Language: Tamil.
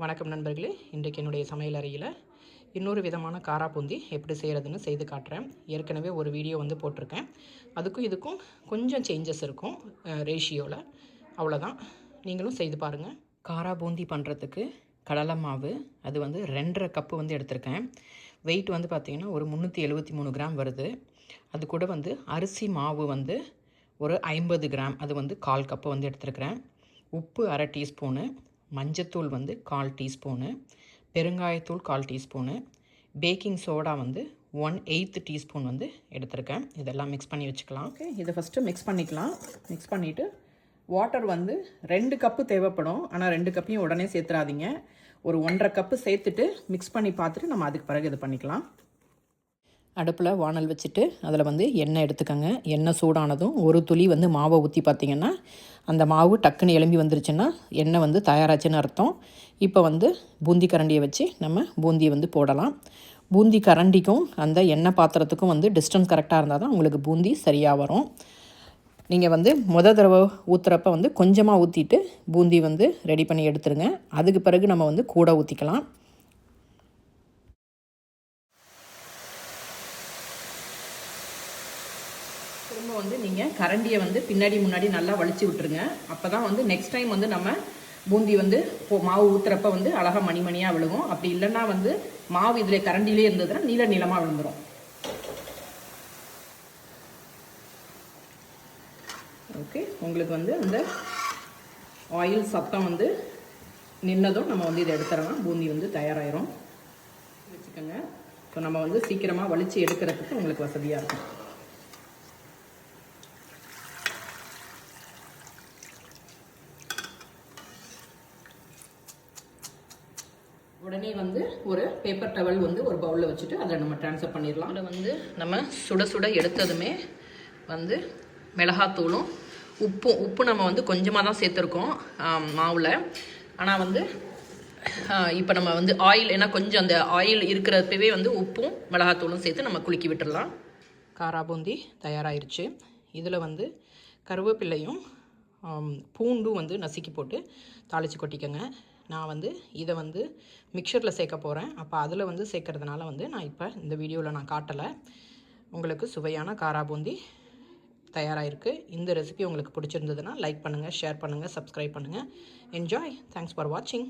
வணக்கம் நண்பர்களே. இன்றைக்கு என்னுடைய சமையல் அறையில் இன்னொரு விதமான காரா பூந்தி எப்படி செய்கிறதுன்னு செய்து காட்டுறேன். ஏற்கனவே ஒரு வீடியோ போட்டிருக்கேன். அதுக்கும் இதுக்கும் கொஞ்சம் சேஞ்சஸ் இருக்கும் ரேஷியோவில். அவ்வளோதான், நீங்களும் செய்து பாருங்கள். காரா பூந்தி பண்ணுறதுக்கு கடலை மாவு அது 2.5 கப்பு எடுத்திருக்கேன். வெயிட் பார்த்திங்கன்னா ஒரு 373 கிராம் வருது. அது கூட அரிசி மாவு ஒரு 50 கிராம், அது 1/4 கப்பு எடுத்துருக்கிறேன். உப்பு 1/2 டீஸ்பூனு, மஞ்சத்தூள் 1/4 டீஸ்பூனு, பெருங்காயத்தூள் 1/4 டீஸ்பூனு, பேக்கிங் சோடா 1/8 டீஸ்பூன் எடுத்திருக்கேன். இதெல்லாம் மிக்ஸ் பண்ணி வச்சுக்கலாம். ஓகே, இதை ஃபஸ்ட்டு மிக்ஸ் பண்ணிக்கலாம். மிக்ஸ் பண்ணிவிட்டு வாட்டர் 2 கப்பு தேவைப்படும். ஆனால் 2 கப்பையும் உடனே சேர்த்துறாதீங்க. ஒரு 1.5 கப்பு சேர்த்துட்டு மிக்ஸ் பண்ணி பார்த்துட்டு நம்ம அதுக்கு பிறகு இது பண்ணிக்கலாம். அடுப்பில் வானல் வச்சுட்டு அதில் எண்ணெய் எடுத்துக்கோங்க. எண்ணெய் சூடானதும் ஒரு துளி மாவை ஊற்றி பார்த்திங்கன்னா அந்த மாவு டக்குன்னு எலும்பி வந்துருச்சுன்னா எண்ணெய் தயாராச்சுன்னு அர்த்தம். இப்போ பூந்தி கரண்டியை வச்சு நம்ம பூந்தியை போடலாம். பூந்தி கரண்டிக்கும் அந்த எண்ணெய் பாத்திரத்துக்கும் டிஸ்டன்ஸ் கரெக்டாக இருந்தால் தான் உங்களுக்கு பூந்தி சரியாக வரும். நீங்கள் முத தடவை ஊற்றுறப்ப கொஞ்சமாக ஊற்றிட்டு பூந்தி ரெடி பண்ணி எடுத்துருங்க. அதுக்கு பிறகு நம்ம கூட ஊற்றிக்கலாம். திரும்ப நீங்கள் கரண்டியை பின்னாடி முன்னாடி நல்லா வலிச்சு விட்டுருங்க. அப்போ தான் நெக்ஸ்ட் டைம் நம்ம பூந்தி மாவு ஊற்றுறப்ப அழகாக மணிமணியாக விழுகும். அப்படி இல்லைன்னா மாவு இதில் கரண்டிலே இருந்ததுன்னா நீளமாக விழுந்துடும். ஓகே, உங்களுக்கு அந்த ஆயில் சத்தம் நின்னதும் நம்ம இதை எடுத்துடலாம். பூந்தி தயாராகிரும். வச்சுக்கோங்க. இப்போ நம்ம சீக்கிரமாக வலிச்சு எடுக்கிறதுக்கு உங்களுக்கு வசதியாக இருக்கும். உடனே ஒரு பேப்பர் டவல் ஒரு பவுலில் வச்சுட்டு அதை நம்ம ட்ரான்ஸ்ஃபர் பண்ணிடலாம். அதில் நம்ம சுட சுட எடுத்ததுமே மிளகாத்தூளும் உப்பு நம்ம கொஞ்சமாக தான் சேர்த்துருக்கோம் மாவில். ஆனால் இப்போ நம்ம ஆயில், ஏன்னா கொஞ்சம் அந்த ஆயில் இருக்கிறப்பவே உப்பும் மிளகாத்தூளும் சேர்த்து நம்ம குலுக்கி விட்டுடலாம். காரா பூந்தி தயாராகிருச்சு. இதில் கருவேப்பிலையும் பூண்டும் நசுக்கி போட்டு தாளித்து கொட்டிக்கோங்க. நான் இதை மிக்சரில் சேர்க்க போகிறேன். அப்போ அதில் சேர்க்கறதுனால நான் இப்போ இந்த வீடியோவில் நான் காட்டலை. உங்களுக்கு சுவையான காரா பூந்தி தயாராகிருக்கு. இந்த ரெசிபி உங்களுக்கு பிடிச்சிருந்ததுன்னா லைக் பண்ணுங்கள், ஷேர் பண்ணுங்கள், சப்ஸ்கிரைப் பண்ணுங்கள். என்ஜாய். தேங்க்ஸ் ஃபார் வாட்சிங்.